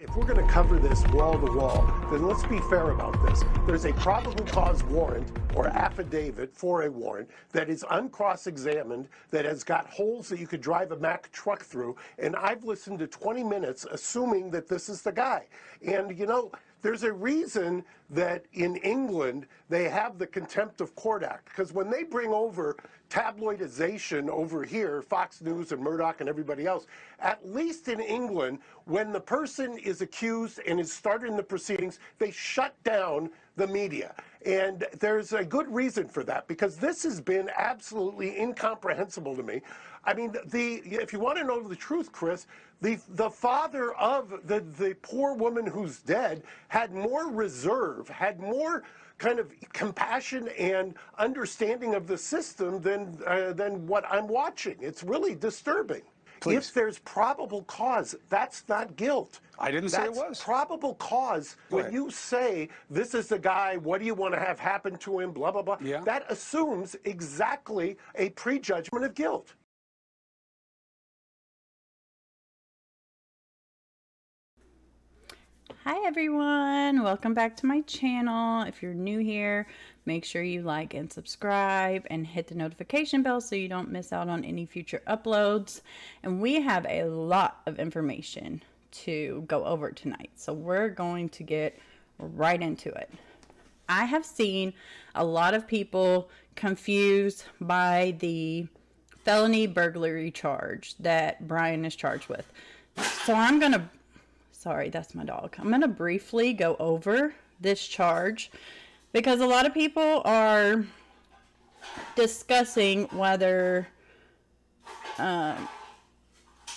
If we're going to cover this wall to wall, then let's be fair about this. There's a probable cause warrant or affidavit for a warrant that is uncross-examined, that has got holes that you could drive a Mack truck through, and I've listened to 20 minutes assuming that this is the guy. And, you know, there's a reason that in England they have the Contempt of Court Act, because when they bring over tabloidization over here, Fox News and Murdoch and everybody else, at least in England, when the person is accused and is starting the proceedings, they shut down the media. And there's a good reason for that, because this has been absolutely incomprehensible to me. I mean, if you want to know the truth, Chris, the father of the poor woman who's dead had more reserve, had more kind of compassion and understanding of the system than what I'm watching. It's really disturbing. Please. If there's probable cause, that's not guilt. I didn't say it was. Probable cause. When you say, this is the guy, what do you want to have happen to him, blah, blah, blah, that assumes exactly a prejudgment of guilt. Hi everyone, welcome back to my channel. If you're new here, make sure you like and subscribe and hit the notification bell so you don't miss out on any future uploads. And we have a lot of information to go over tonight, so we're going to get right into it. I have seen a lot of people confused by the felony burglary charge that Bryan is charged with. So sorry, that's my dog. I'm going to briefly go over this charge because a lot of people are discussing whether a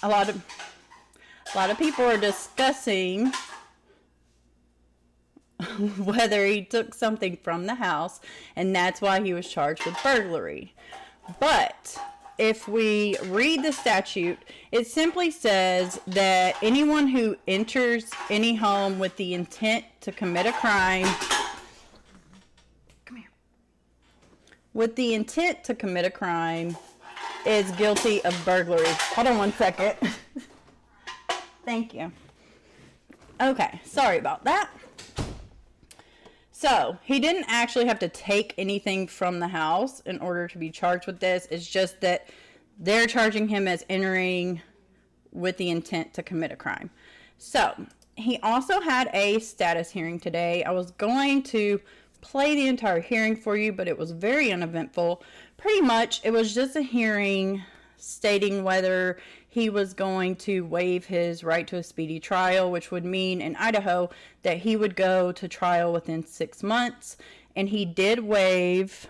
lot of people are discussing whether he took something from the house, and that's why he was charged with burglary. But if we read the statute, it simply says that anyone who enters any home with the intent to commit a crime, with the intent to commit a crime, is guilty of burglary. Hold on one second. Thank you. Okay, sorry about that. So, he didn't actually have to take anything from the house in order to be charged with this. It's just that they're charging him as entering with the intent to commit a crime. So, he also had a status hearing today. I was going to play the entire hearing for you, but it was very uneventful. Pretty much, it was just a hearing stating whether he was going to waive his right to a speedy trial, which would mean in Idaho that he would go to trial within 6 months. And he did waive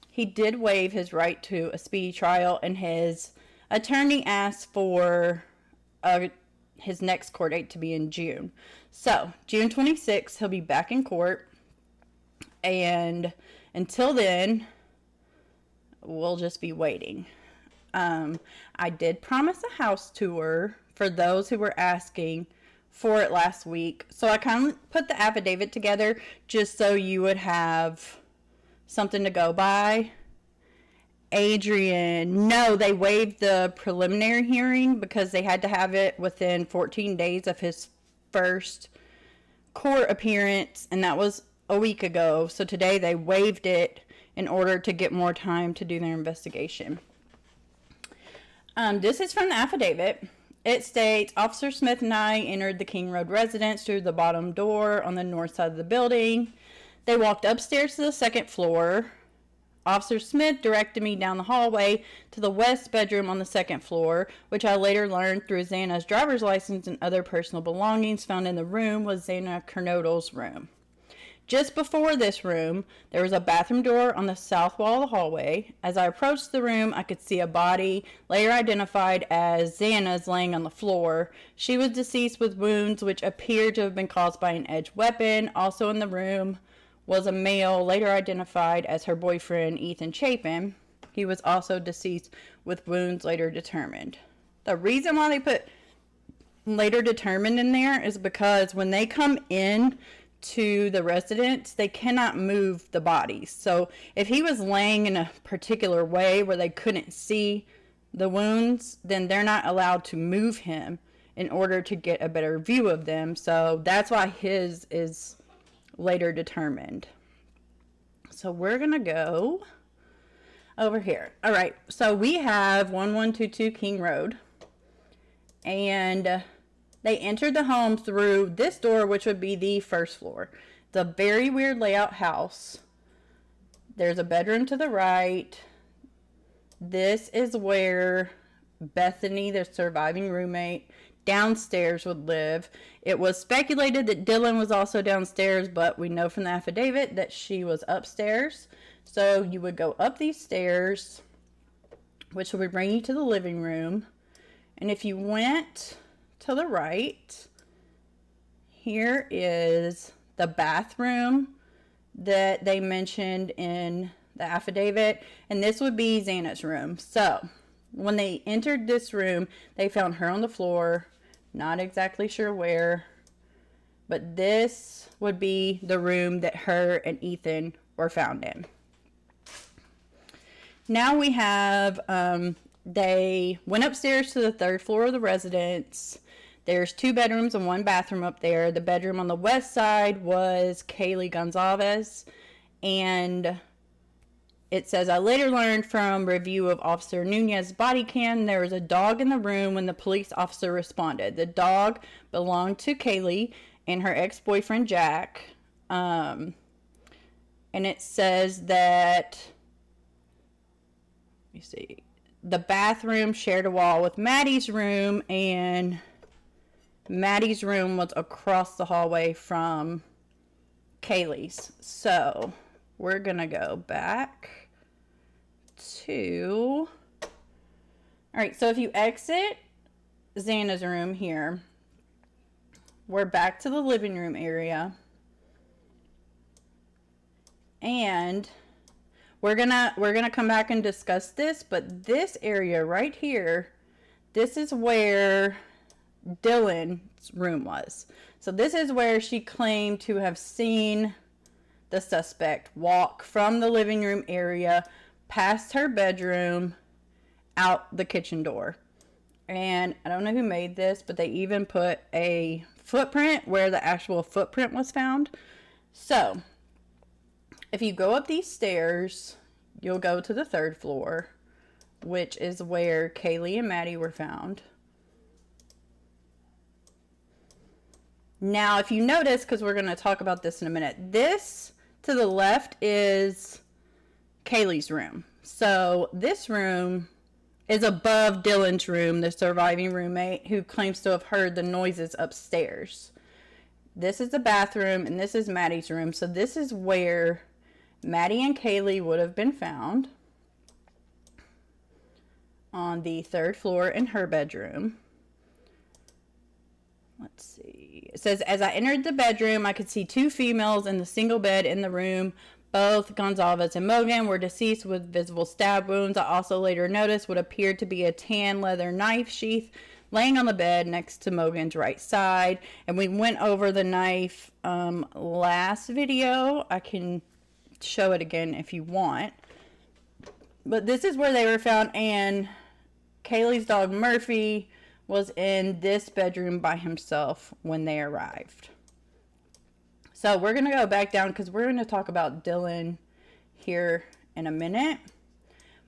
his right to a speedy trial, and his attorney asked for his next court date to be in June. So, June 26th, he'll be back in court. And until then, we'll just be waiting. I did promise a house tour for those who were asking for it last week. So I kind of put the affidavit together just so you would have something to go by. Adrian, no, they waived the preliminary hearing because they had to have it within 14 days of his first court appearance, and that was a week ago. So today they waived it in order to get more time to do their investigation. This is from the affidavit. It states, Officer Smith and I entered the King Road residence through the bottom door on the north side of the building. They walked upstairs to the second floor. Officer Smith directed me down the hallway to the west bedroom on the second floor, which I later learned through Xana's driver's license and other personal belongings found in the room was Xana Kernodle's room. Just before this room, there was a bathroom door on the south wall of the hallway. As I approached the room, I could see a body, later identified as Xana's, laying on the floor. She was deceased with wounds which appeared to have been caused by an edged weapon. Also in the room was a male, later identified as her boyfriend, Ethan Chapin. He was also deceased with wounds later determined. The reason why they put later determined in there is because when they come in to the residence, they cannot move the bodies. So if he was laying in a particular way where they couldn't see the wounds, then they're not allowed to move him in order to get a better view of them. So that's why his is later determined. So we're going to go over here. All right. So we have 1122 King Road. And they entered the home through this door, which would be the first floor. It's a very weird layout house. There's a bedroom to the right. This is where Bethany, the surviving roommate, downstairs would live. It was speculated that Dylan was also downstairs, but we know from the affidavit that she was upstairs. So you would go up these stairs, which would bring you to the living room. And if you went to the right, here is the bathroom that they mentioned in the affidavit. And this would be Xana's room. So when they entered this room, they found her on the floor. Not exactly sure where, but this would be the room that her and Ethan were found in. Now we have, they went upstairs to the third floor of the residence. There's 2 bedrooms and 1 bathroom up there. The bedroom on the west side was Kaylee Goncalves, and it says, I later learned from review of Officer Nunez's body cam, there was a dog in the room when the police officer responded. The dog belonged to Kaylee and her ex-boyfriend, Jack. And it says that, let me see, the bathroom shared a wall with Maddie's room, and Maddie's room was across the hallway from Kaylee's. So we're going to go back to, all right, so if you exit Xana's room here, we're back to the living room area, and we're gonna come back and discuss this, but this area right here, this is where Dylan's room was. So this is where she claimed to have seen the suspect walk from the living room area past her bedroom out the kitchen door. And I don't know who made this, but they even put a footprint where the actual footprint was found. So if you go up these stairs, you'll go to the third floor, which is where Kaylee and Maddie were found. Now, if you notice, because we're going to talk about this in a minute, this to the left is Kaylee's room. So this room is above Dylan's room, the surviving roommate who claims to have heard the noises upstairs. This is the bathroom, and this is Maddie's room. So this is where Maddie and Kaylee would have been found, on the third floor in her bedroom. Let's see. It says, as I entered the bedroom, I could see 2 females in the single bed in the room. Both Goncalves and Mogen were deceased with visible stab wounds. I also later noticed what appeared to be a tan leather knife sheath laying on the bed next to Mogen's right side. And we went over the knife last video. I can show it again if you want. But this is where they were found, and Kaylee's dog Murphy was in this bedroom by himself when they arrived. So we're going to go back down because we're going to talk about Dylan here in a minute.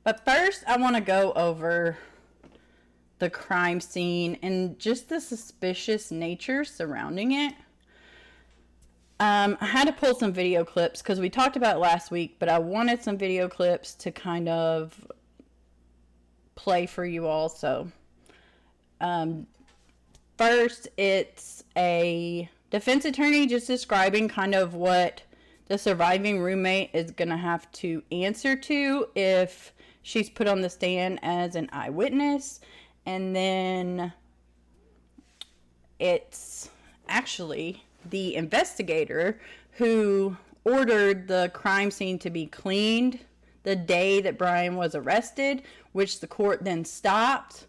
But first, I want to go over the crime scene and just the suspicious nature surrounding it. I had to pull some video clips because we talked about it last week, but I wanted some video clips to kind of play for you all. So first, it's a defense attorney just describing kind of what the surviving roommate is going to have to answer to if she's put on the stand as an eyewitness. And then it's actually the investigator who ordered the crime scene to be cleaned the day that Bryan was arrested, which the court then stopped.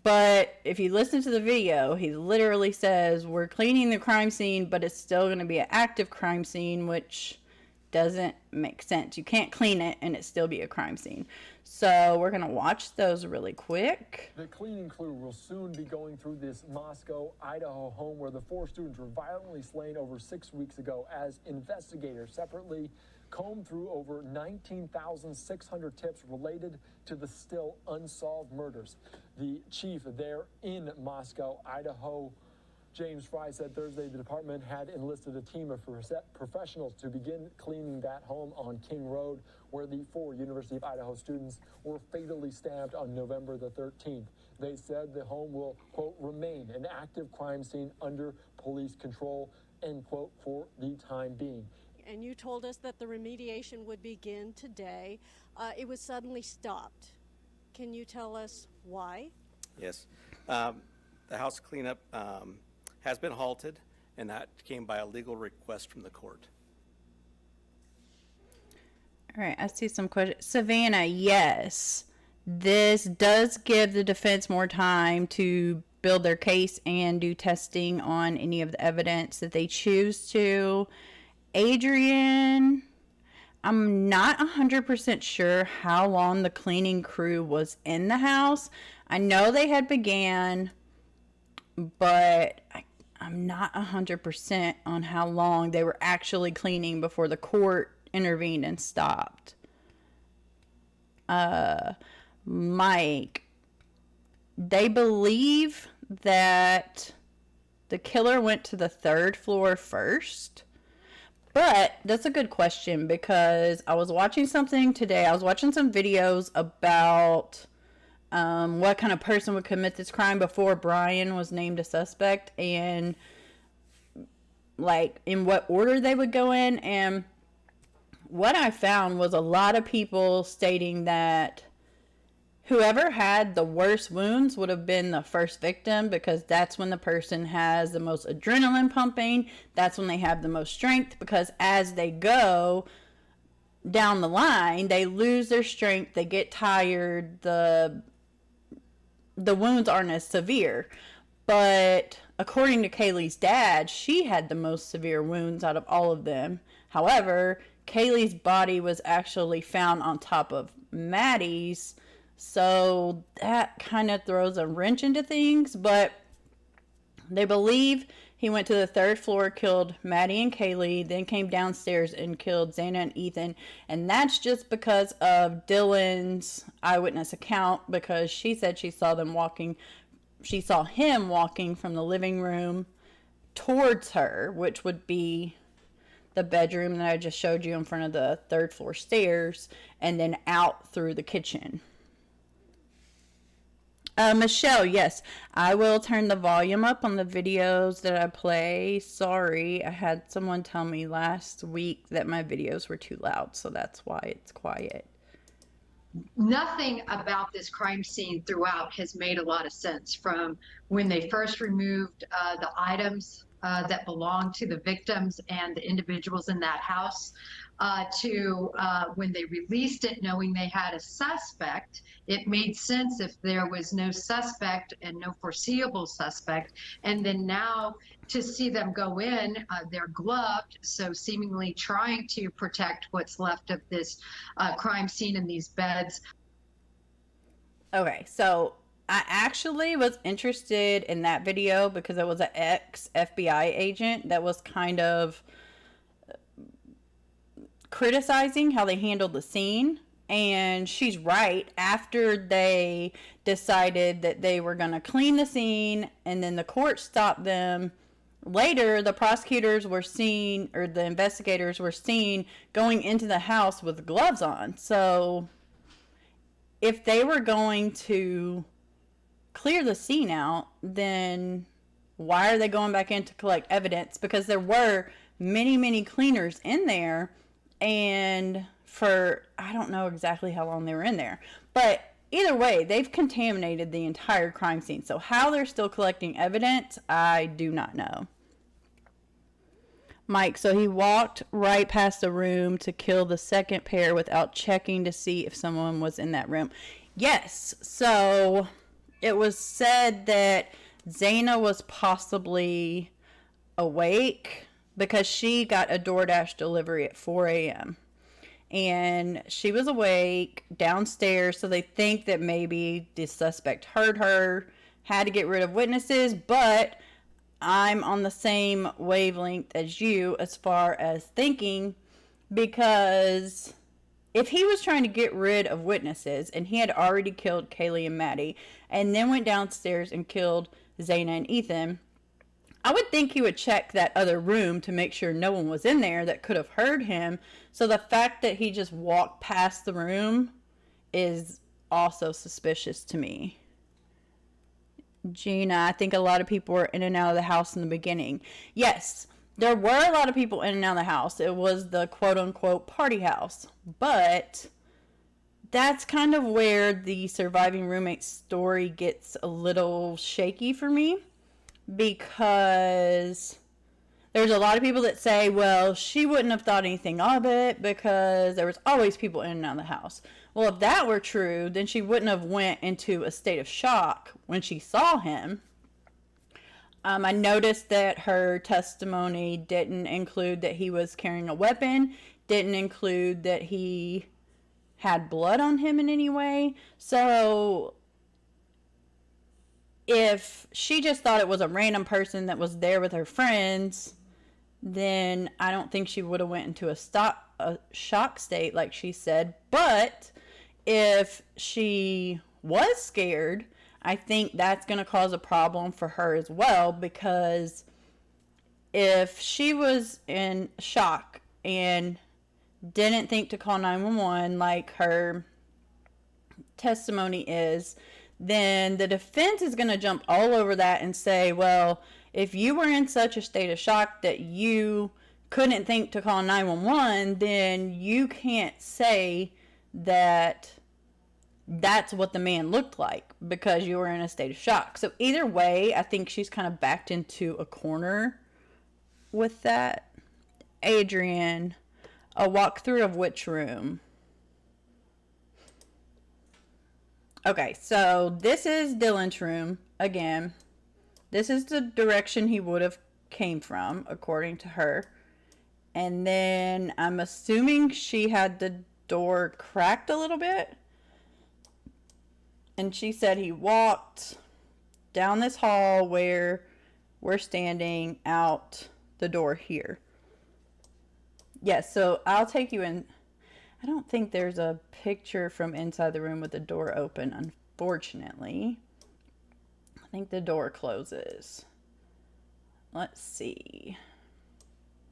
But if you listen to the video, he literally says, we're cleaning the crime scene, but it's still going to be an active crime scene, which doesn't make sense. You can't clean it and it still be a crime scene. So we're going to watch those really quick. The cleaning crew will soon be going through this Moscow, Idaho home where the 4 students were violently slain over 6 weeks ago as investigators separately combed through over 19,600 tips related to the still unsolved murders. The chief there in Moscow, Idaho, James Fry, said Thursday the department had enlisted a team of professionals to begin cleaning that home on King Road, where the 4 University of Idaho students were fatally stabbed on November the 13th. They said the home will, quote, remain an active crime scene under police control, end quote, for the time being. And you told us that the remediation would begin today. It was suddenly stopped. Can you tell us why? Yes. The house cleanup has been halted, and that came by a legal request from the court. All right, I see some questions. Savannah, yes, this does give the defense more time to build their case and do testing on any of the evidence that they choose to. Adrian, I'm not 100% sure how long the cleaning crew was in the house. I know they had began, but I'm not 100% on how long they were actually cleaning before the court intervened and stopped. Mike, they believe that the killer went to the 3rd floor first. But that's a good question, because I was watching something today. I was watching some videos about what kind of person would commit this crime before Bryan was named a suspect, and like in what order they would go in. And what I found was a lot of people stating that whoever had the worst wounds would have been the first victim, because that's when the person has the most adrenaline pumping. That's when they have the most strength, because as they go down the line, they lose their strength, they get tired, the wounds aren't as severe. But according to Kaylee's dad, she had the most severe wounds out of all of them. However, Kaylee's body was actually found on top of Maddie's, so that kind of throws a wrench into things. But they believe he went to the 3rd floor, killed Maddie and Kaylee, then came downstairs and killed Xana and Ethan. And that's just because of Dylan's eyewitness account, because she said she saw him walking from the living room towards her, which would be the bedroom that I just showed you in front of the 3rd floor stairs, and then out through the kitchen. Michelle, yes, I will turn the volume up on the videos that I play. Sorry, I had someone tell me last week that my videos were too loud, so that's why it's quiet. Nothing about this crime scene throughout has made a lot of sense, from when they first removed the items that belonged to the victims and the individuals in that house, to when they released it knowing they had a suspect. It made sense if there was no suspect and no foreseeable suspect. And then now to see them go in, they're gloved, so seemingly trying to protect what's left of this crime scene in these beds. Okay, so I actually was interested in that video because it was an ex-FBI agent that was kind of criticizing how they handled the scene. And she's right. After they decided that they were going to clean the scene and then the court stopped them, later the prosecutors were seen, or the investigators were seen, going into the house with gloves on. So if they were going to clear the scene out, then why are they going back in to collect evidence? Because there were many, many cleaners in there, and for, I don't know exactly how long they were in there, but either way, they've contaminated the entire crime scene. So how they're still collecting evidence, I do not know. Mike, so he walked right past the room to kill the second pair without checking to see if someone was in that room. Yes, so it was said that Xana was possibly awake because she got a DoorDash delivery at 4 a.m. And she was awake downstairs, so they think that maybe the suspect heard her, had to get rid of witnesses, but I'm on the same wavelength as you as far as thinking, because if he was trying to get rid of witnesses and he had already killed Kaylee and Maddie and then went downstairs and killed Xana and Ethan, I would think he would check that other room to make sure no one was in there that could have heard him. So the fact that he just walked past the room is also suspicious to me. Gina, I think a lot of people were in and out of the house in the beginning. Yes, there were a lot of people in and out of the house. It was the quote-unquote party house. But that's kind of where the surviving roommate story gets a little shaky for me. Because there's a lot of people that say, well, she wouldn't have thought anything of it because there was always people in and out of the house. Well, if that were true, then she wouldn't have went into a state of shock when she saw him. I noticed that her testimony didn't include that he was carrying a weapon, didn't include that he had blood on him in any way. So if she just thought it was a random person that was there with her friends, then I don't think she would have went into a shock state like she said. But if she was scared, I think that's going to cause a problem for her as well, because if she was in shock and didn't think to call 911 like her testimony is, then the defense is going to jump all over that and say, well, if you were in such a state of shock that you couldn't think to call 911, then you can't say that that's what the man looked like because you were in a state of shock. So either way, I think she's kind of backed into a corner with that. Adrian, a walkthrough of which room? Okay, so this is Dylan's room. Again, this is the direction he would have came from, according to her. And then I'm assuming she had the door cracked a little bit. And she said he walked down this hall where we're standing out the door here. Yes, so I'll take you in. I don't think there's a picture from inside the room with the door open, unfortunately. I think the door closes. Let's see.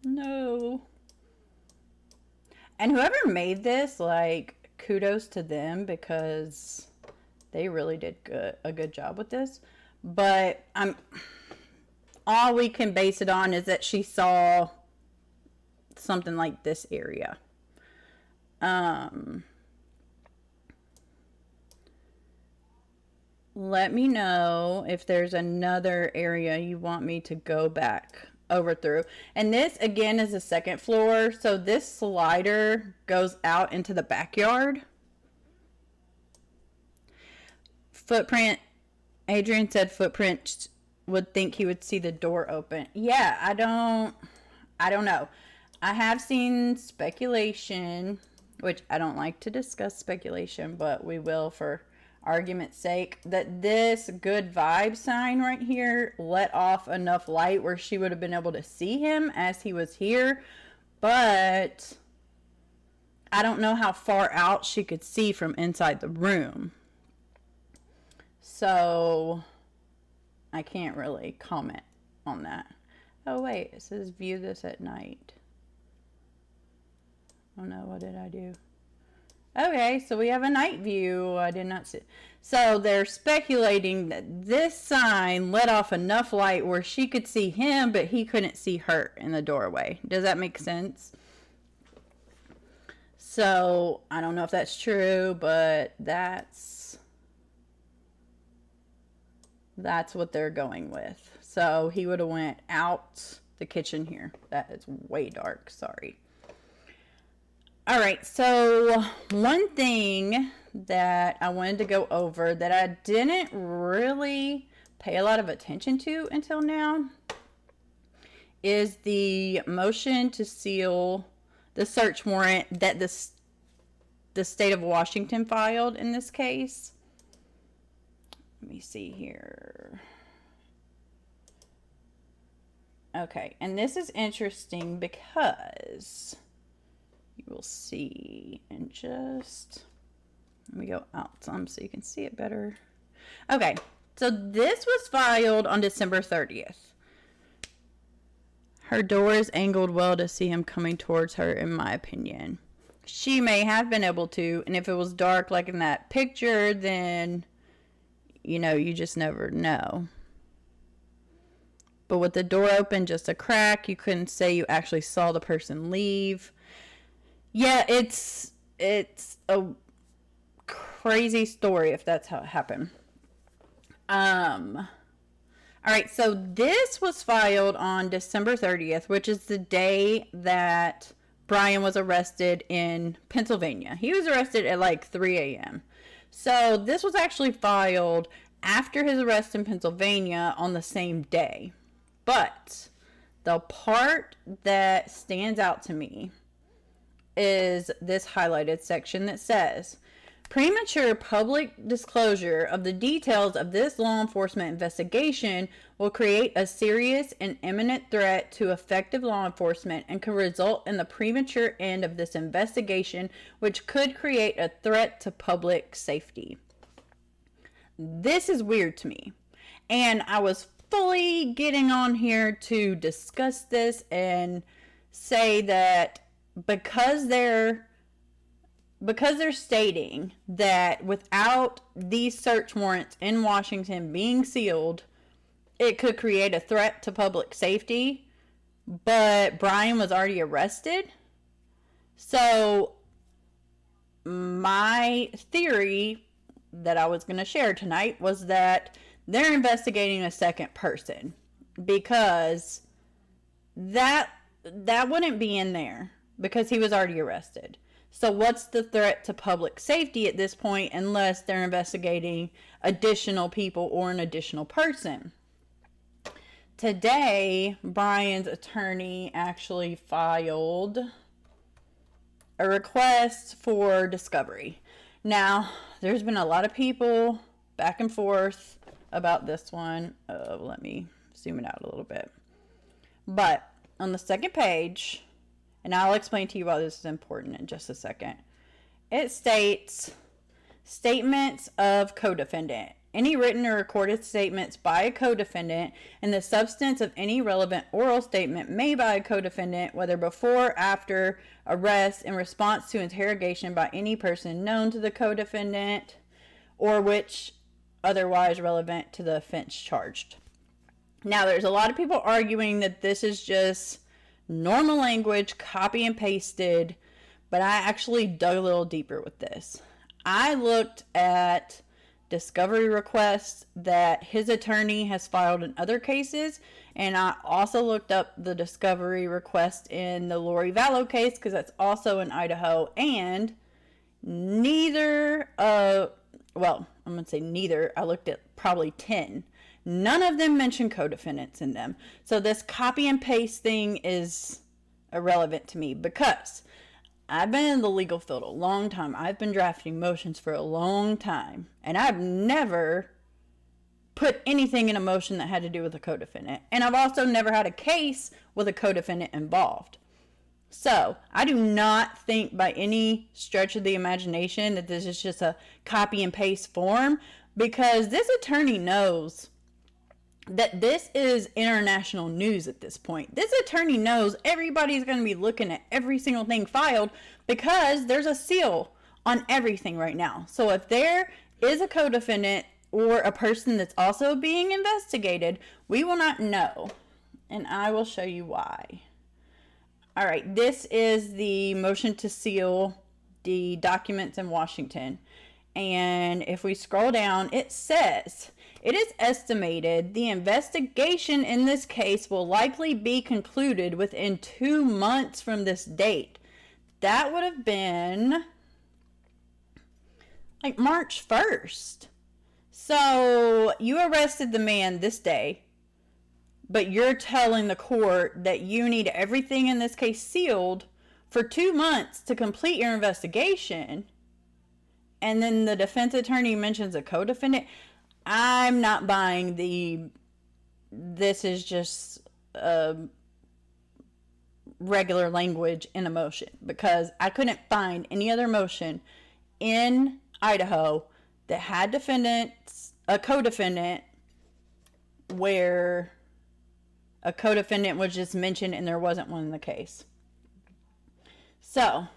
No. And whoever made this, like, kudos to them because they really did a good job with this. But all we can base it on is that she saw something like this area. Let me know if there's another area you want me to go back over through. And this again is the second floor, so this slider goes out into the backyard. Footprint, Adrian said footprints would think he would see the door open. Yeah, I don't know. I have seen speculation, which I don't like to discuss speculation, but we will for argument's sake, that this good vibe sign right here let off enough light where she would have been able to see him as he was here. But I don't know how far out she could see from inside the room. So I can't really comment on that. Oh wait, it says view this at night. Oh no, what did I do? Okay, so we have a night view. I did not see. So they're speculating that this sign let off enough light where she could see him, but he couldn't see her in the doorway. Does that make sense? So I don't know if that's true, but that's what they're going with. So he would have went out the kitchen here. That is way dark. Sorry. All right, so one thing that I wanted to go over that I didn't really pay a lot of attention to until now is the motion to seal the search warrant that the state of Washington filed in this case. Let me see here. Okay, and this is interesting because you will see in just, let me go out some so you can see it better. Okay, so this was filed on December 30th. Her door is angled well to see him coming towards her, in my opinion. She may have been able to, and if it was dark like in that picture, then, you know, you just never know. But with the door open, just a crack, you couldn't say you actually saw the person leave. Yeah, it's a crazy story if that's how it happened. All right, so this was filed on December 30th, which is the day that Bryan was arrested in Pennsylvania. He was arrested at like 3 a.m. So this was actually filed after his arrest in Pennsylvania on the same day. But the part that stands out to me is this highlighted section that says, premature public disclosure of the details of this law enforcement investigation will create a serious and imminent threat to effective law enforcement and could result in the premature end of this investigation, which could create a threat to public safety. This is weird to me. And I was fully getting on here to discuss this and say that because they're stating that without these search warrants in Washington being sealed, it could create a threat to public safety, but Bryan was already arrested. So my theory that I was going to share tonight was that they're investigating a second person, because that wouldn't be in there because he was already arrested. So what's the threat to public safety at this point unless they're investigating additional people or an additional person? Today, Bryan's attorney actually filed a request for discovery. Now, there's been a lot of people back and forth about this one. Let me zoom it out a little bit. But on the second page, and I'll explain to you why this is important in just a second, it states, statements of co-defendant. Any written or recorded statements by a co-defendant and the substance of any relevant oral statement made by a co-defendant, whether before or after arrest, in response to interrogation by any person known to the co-defendant, or which otherwise relevant to the offense charged. Now, there's a lot of people arguing that this is just normal language, copy and pasted, but I actually dug a little deeper with this. I looked at discovery requests that his attorney has filed in other cases, and I also looked up the discovery request in the Lori Vallow case, because that's also in Idaho, and neither, I'm going to say neither, I looked at probably 10. None of them mention co-defendants in them. So this copy and paste thing is irrelevant to me, because I've been in the legal field a long time. I've been drafting motions for a long time, and I've never put anything in a motion that had to do with a co-defendant. And I've also never had a case with a co-defendant involved. So I do not think by any stretch of the imagination that this is just a copy and paste form, because this attorney knows that this is international news at this point. This attorney knows everybody's going to be looking at every single thing filed, because there's a seal on everything right now. So if there is a co-defendant or a person that's also being investigated, we will not know. And I will show you why. All right, this is the motion to seal the documents in Washington. And if we scroll down, it says, it is estimated the investigation in this case will likely be concluded within 2 months from this date. That would have been like March 1st. So you arrested the man this day. but you're telling the court that you need everything in this case sealed for 2 months to complete your investigation, and then the defense attorney mentions a co-defendant. I'm not buying this is just regular language in a motion, because I couldn't find any other motion in Idaho that had a co-defendant, where a co-defendant was just mentioned and there wasn't one in the case. So,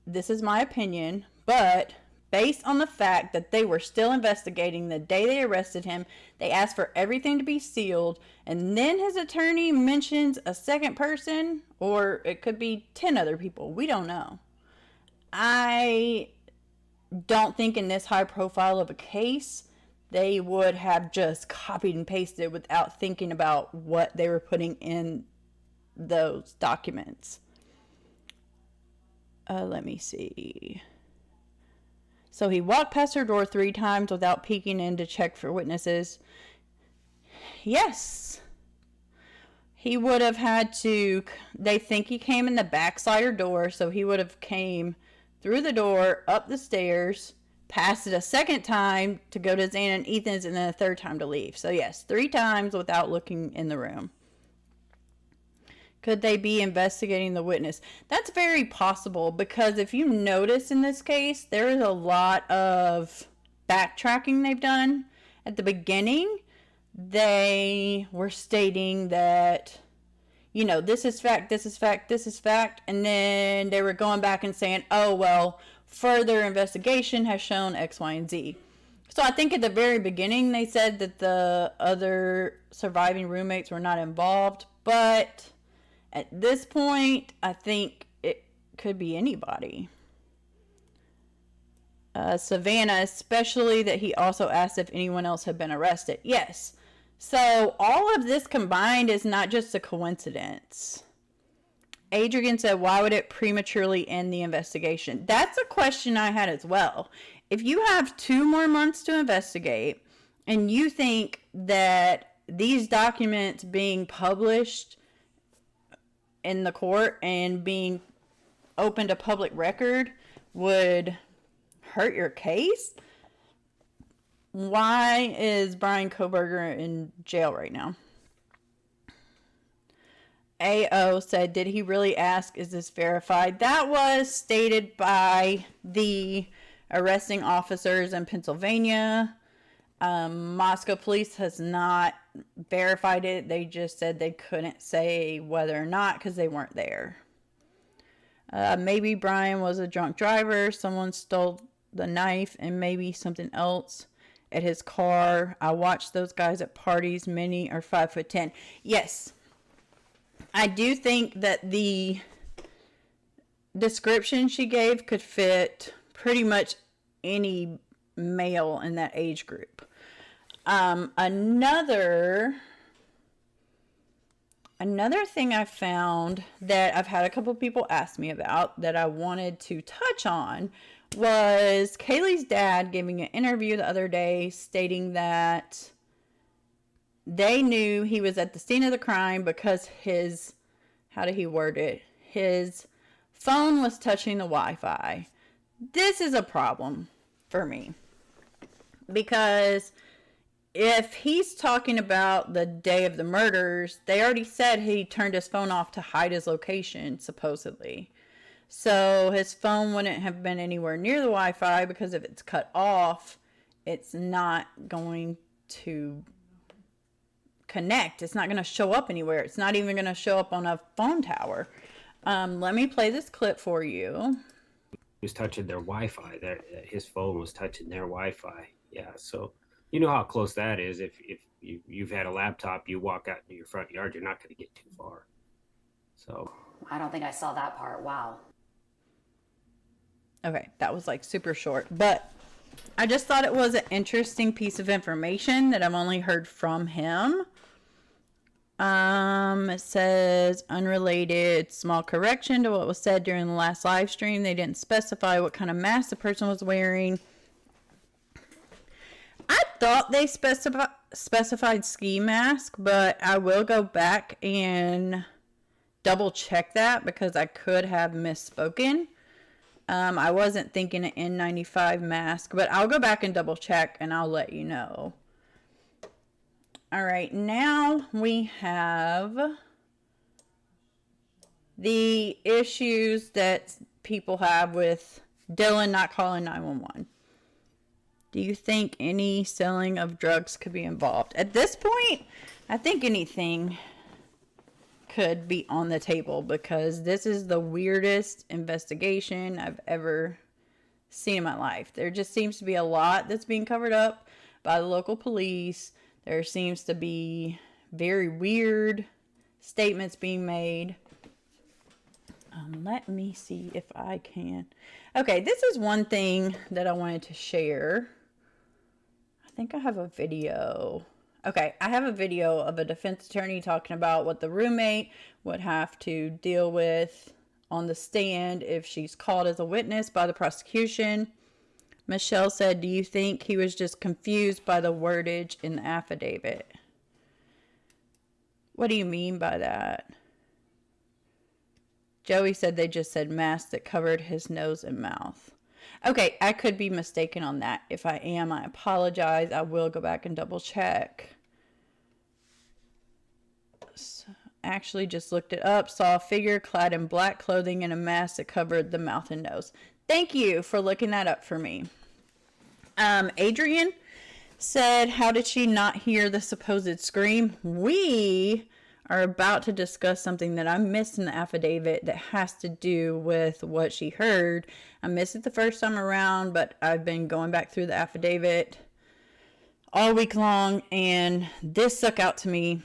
this is my opinion, but based on the fact that they were still investigating the day they arrested him, they asked for everything to be sealed, and then his attorney mentions a second person, or it could be 10 other people. We don't know. I don't think in this high profile of a case, they would have just copied and pasted without thinking about what they were putting in those documents. Let me see. So he walked past her door 3 times without peeking in to check for witnesses. Yes. He would have had to, they think he came in the back slider door, so he would have came through the door, up the stairs, passed it a second time to go to Xana and Ethan's, and then a third time to leave. So yes, 3 times without looking in the room. Could they be investigating the witness? That's very possible, because if you notice in this case, there is a lot of backtracking they've done. At the beginning, they were stating that, you know, this is fact, this is fact, this is fact, and then they were going back and saying, oh, well, further investigation has shown X, Y, and Z. So I think at the very beginning, they said that the other surviving roommates were not involved, but at this point, I think it could be anybody. Savannah, especially that he also asked if anyone else had been arrested. Yes. So all of this combined is not just a coincidence. Adrian said, why would it prematurely end the investigation? That's a question I had as well. If you have 2 more months to investigate, and you think that these documents being published in the court and being open to public record would hurt your case, why is Bryan Kohberger in jail right now? AO said, did he really ask, is this verified? That was stated by the arresting officers in Pennsylvania. Moscow police has not verified it. They just said they couldn't say whether or not because they weren't there. Maybe Bryan was a drunk driver. Someone stole the knife and maybe something else at his car. I watched those guys at parties. Many are 5'10". Yes. I do think that the description she gave could fit pretty much any male in that age group. Another thing I found that I've had a couple people ask me about that I wanted to touch on was Kaylee's dad giving an interview the other day stating that they knew he was at the scene of the crime because his, how did he word it? His phone was touching the Wi-Fi. This is a problem for me, because if he's talking about the day of the murders, they already said he turned his phone off to hide his location, supposedly. So his phone wouldn't have been anywhere near the Wi-Fi, because if it's cut off, it's not going to connect. It's not going to show up anywhere. It's not even going to show up on a phone tower. Let me play this clip for you. He was touching their Wi-Fi. His phone was touching their Wi-Fi. Yeah, so you know how close that is. If you've had a laptop, you walk out into your front yard, you're not going to get too far. So I don't think I saw that part. Wow. Okay, that was like super short, but I just thought it was an interesting piece of information that I've only heard from him. It says, unrelated, small correction to what was said during the last live stream. They didn't specify what kind of mask the person was wearing. I thought they specified ski mask, but I will go back and double check that because I could have misspoken. I wasn't thinking an N95 mask, but I'll go back and double check and I'll let you know. All right, now we have the issues that people have with Dylan not calling 911. Do you think any selling of drugs could be involved? At this point, I think anything could be on the table because this is the weirdest investigation I've ever seen in my life. There just seems to be a lot that's being covered up by the local police. There seems to be very weird statements being made. Let me see if I can. Okay, this is one thing that I wanted to share. I think I have a video. Okay, I have a video of a defense attorney talking about what the roommate would have to deal with on the stand if she's called as a witness by the prosecution. Michelle said, do you think he was just confused by the wordage in the affidavit? What do you mean by that? Joey said they just said mask that covered his nose and mouth. Okay, I could be mistaken on that. If I am, I apologize. I will go back and double check. So, actually just looked it up. Saw a figure clad in black clothing and a mask that covered the mouth and nose. Thank you for looking that up for me. Adrian said, how did she not hear the supposed scream? We are about to discuss something that I missed in the affidavit that has to do with what she heard. I missed it the first time around, but I've been going back through the affidavit all week long, and this stuck out to me.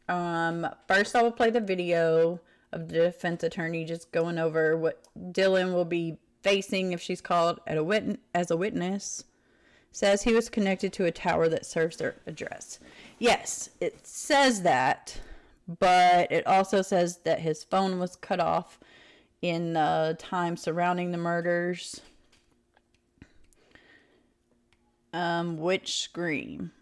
First, I will play the video of the defense attorney just going over what Dylan will be facing if she's called as a witness. Says he was connected to a tower that serves their address. Yes, it says that. But it also says that his phone was cut off in the time surrounding the murders. Which scream?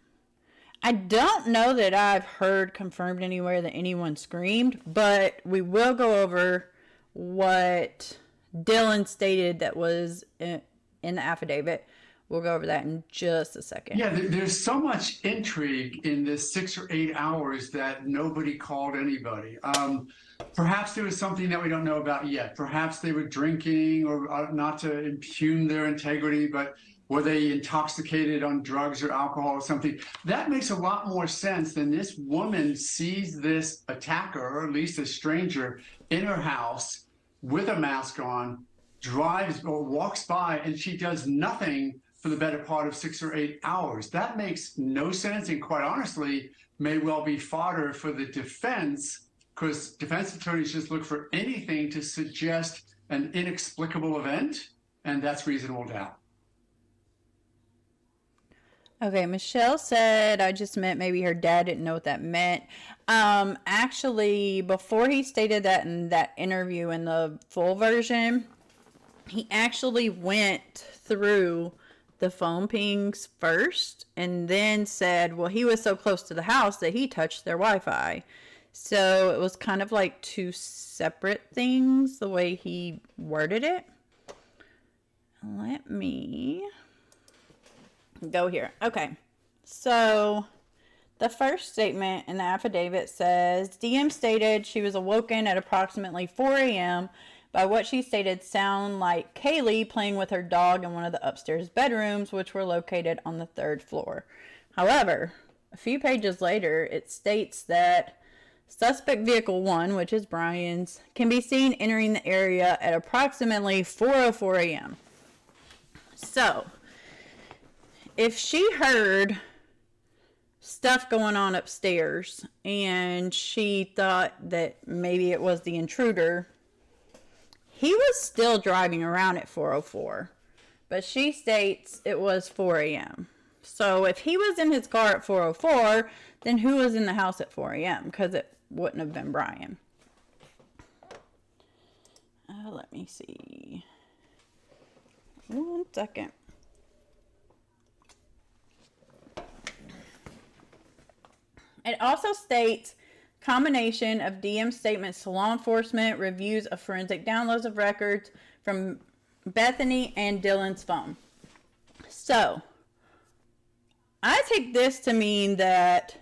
I don't know that I've heard confirmed anywhere that anyone screamed, but we will go over what Dylan stated that was in the affidavit. We'll go over that in just a second. Yeah, there's so much intrigue in this 6 or 8 hours that nobody called anybody. Perhaps there was something that we don't know about yet. Perhaps they were drinking, or not to impugn their integrity, but were they intoxicated on drugs or alcohol or something? That makes a lot more sense than this woman sees this attacker, or at least a stranger, in her house with a mask on, drives or walks by, and she does nothing for the better part of 6 or 8 hours. That makes no sense, and quite honestly, may well be fodder for the defense, because defense attorneys just look for anything to suggest an inexplicable event, and that's reasonable doubt. Okay, Michelle said, I just meant maybe her dad didn't know what that meant. Actually, before he stated that in that interview in the full version, he actually went through the phone pings first and then said, well, he was so close to the house that he touched their Wi-Fi. So it was kind of like two separate things, the way he worded it. Let me go here. Okay. So the first statement in the affidavit says, DM stated she was awoken at approximately 4 a.m. by what she stated sound like Kaylee playing with her dog in one of the upstairs bedrooms, which were located on the 3rd floor. However, a few pages later, it states that suspect vehicle 1, which is Bryan's, can be seen entering the area at approximately 4:04 a.m. So, if she heard stuff going on upstairs and she thought that maybe it was the intruder, he was still driving around at 4:04, but she states it was 4 a.m. So if he was in his car at 4:04, then who was in the house at 4 a.m.? Because it wouldn't have been Bryan. Let me see. 1 second. It also states combination of DM statements to law enforcement, reviews of forensic downloads of records from Bethany and Dylan's phone. So, I take this to mean that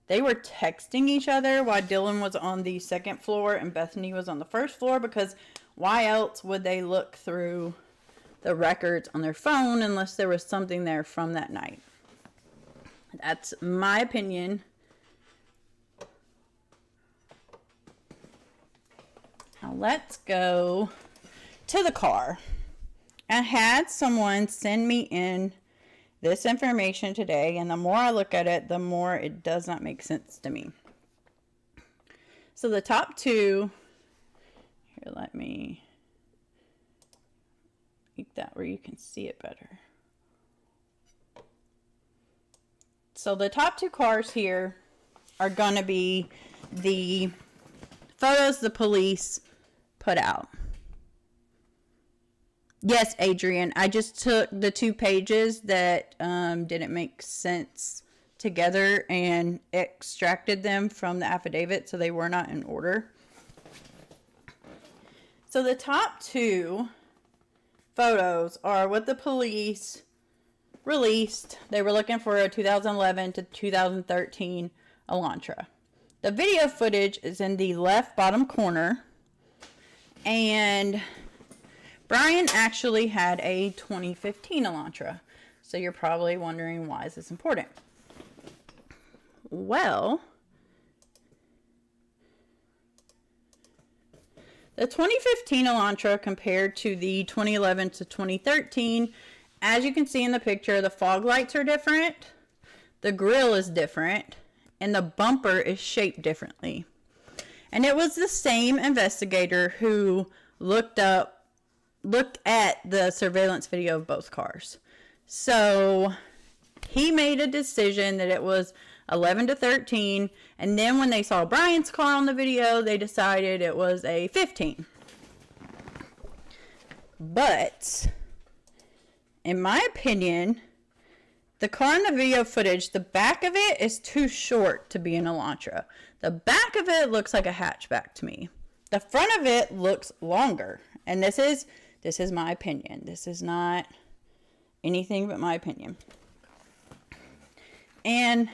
they were texting each other while Dylan was on the second floor and Bethany was on the first floor, because why else would they look through the records on their phone unless there was something there from that night? That's my opinion. Now let's go to the car. I had someone send me in this information today, and the more I look at it, the more it does not make sense to me. So the top two, here, let me make that where you can see it better. So the top two cars here are going to be the photos the police put out. Yes, Adrian, I just took the 2 pages that didn't make sense together and extracted them from the affidavit, so they were not in order. So the top 2 photos are what the police released. They were looking for a 2011 to 2013 Elantra. The video footage is in the left bottom corner, and Bryan actually had a 2015 Elantra. So you're probably wondering, why is this important? Well, the 2015 Elantra compared to the 2011 to 2013, as you can see in the picture, the fog lights are different, the grille is different, and the bumper is shaped differently. And it was the same investigator who looked at the surveillance video of both cars. So he made a decision that it was 11 to 13, and then when they saw Bryan's car on the video, they decided it was a 15. But in my opinion, the car in the video footage, the back of it is too short to be an Elantra. The back of it looks like a hatchback to me. The front of it looks longer, and this is my opinion. This is not anything but my opinion. And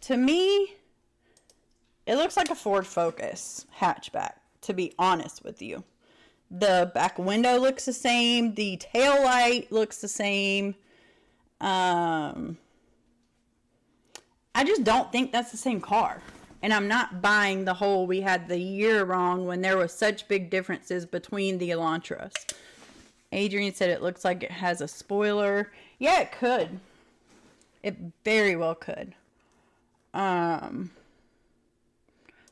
to me, it looks like a Ford Focus hatchback, to be honest with you. The back window looks the same. The tail light looks the same. I just don't think that's the same car. And I'm not buying the whole we had the year wrong when there was such big differences between the Elantras. Adrian said it looks like it has a spoiler. Yeah, it could. It very well could.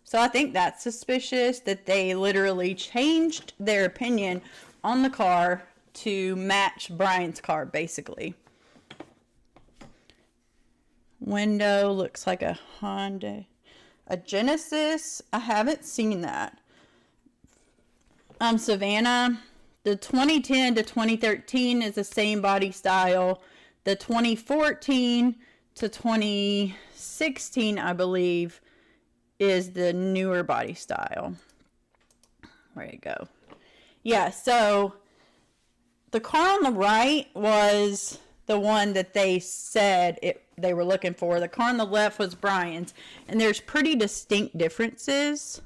So I think that's suspicious that they literally changed their opinion on the car to match Bryan's car, basically. Window looks like a Honda. A Genesis, I haven't seen that. Savannah, the 2010 to 2013 is the same body style. The 2014 to 2016, I believe, is the newer body style. Where'd it go? Yeah, so the car on the right was the one that they said they were looking for. The car on the left was Bryan's, and there's pretty distinct differences.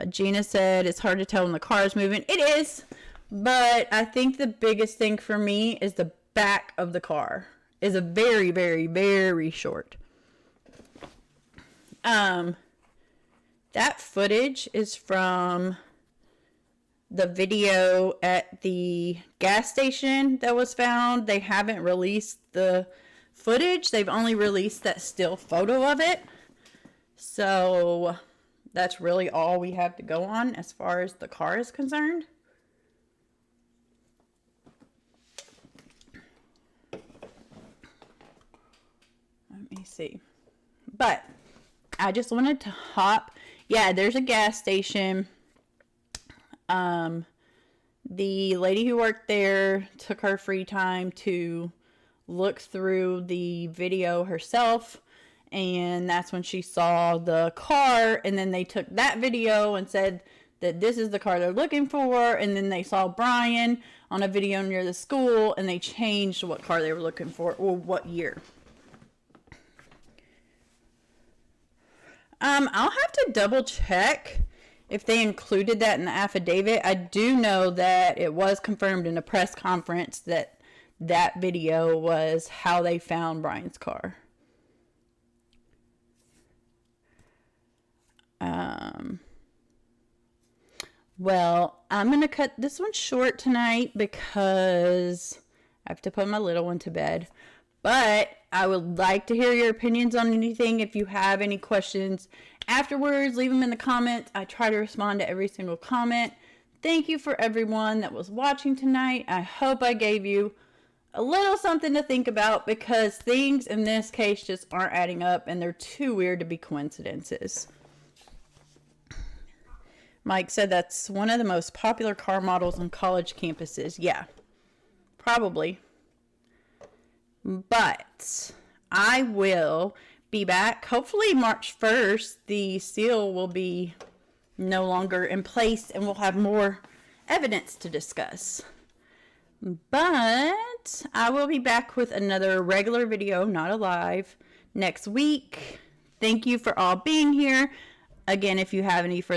Gina said it's hard to tell when the car is moving. It is, but I think the biggest thing for me is the back of the car is a very, very, very short. That footage is from the video at the gas station that was found. They haven't released the footage. They've only released that still photo of it. So that's really all we have to go on as far as the car is concerned. Let me see. But I just wanted to hop. Yeah, there's a gas station. The lady who worked there took her free time to look through the video herself, and that's when she saw the car, and then they took that video and said that this is the car they're looking for, and then they saw Bryan on a video near the school, and they changed what car they were looking for, or what year. I'll have to double check if they included that in the affidavit. I do know that it was confirmed in a press conference that that video was how they found Bryan's car. Well, I'm going to cut this one short tonight because I have to put my little one to bed. But I would like to hear your opinions on anything. If you have any questions afterwards, leave them in the comments. I try to respond to every single comment. Thank you for everyone that was watching tonight. I hope I gave you a little something to think about, because things in this case just aren't adding up and they're too weird to be coincidences. Mike said that's one of the most popular car models on college campuses. Yeah, probably. But I will be back. Hopefully March 1st, the seal will be no longer in place and we'll have more evidence to discuss. But I will be back with another regular video, not a live, next week. Thank you for all being here. Again, if you have any further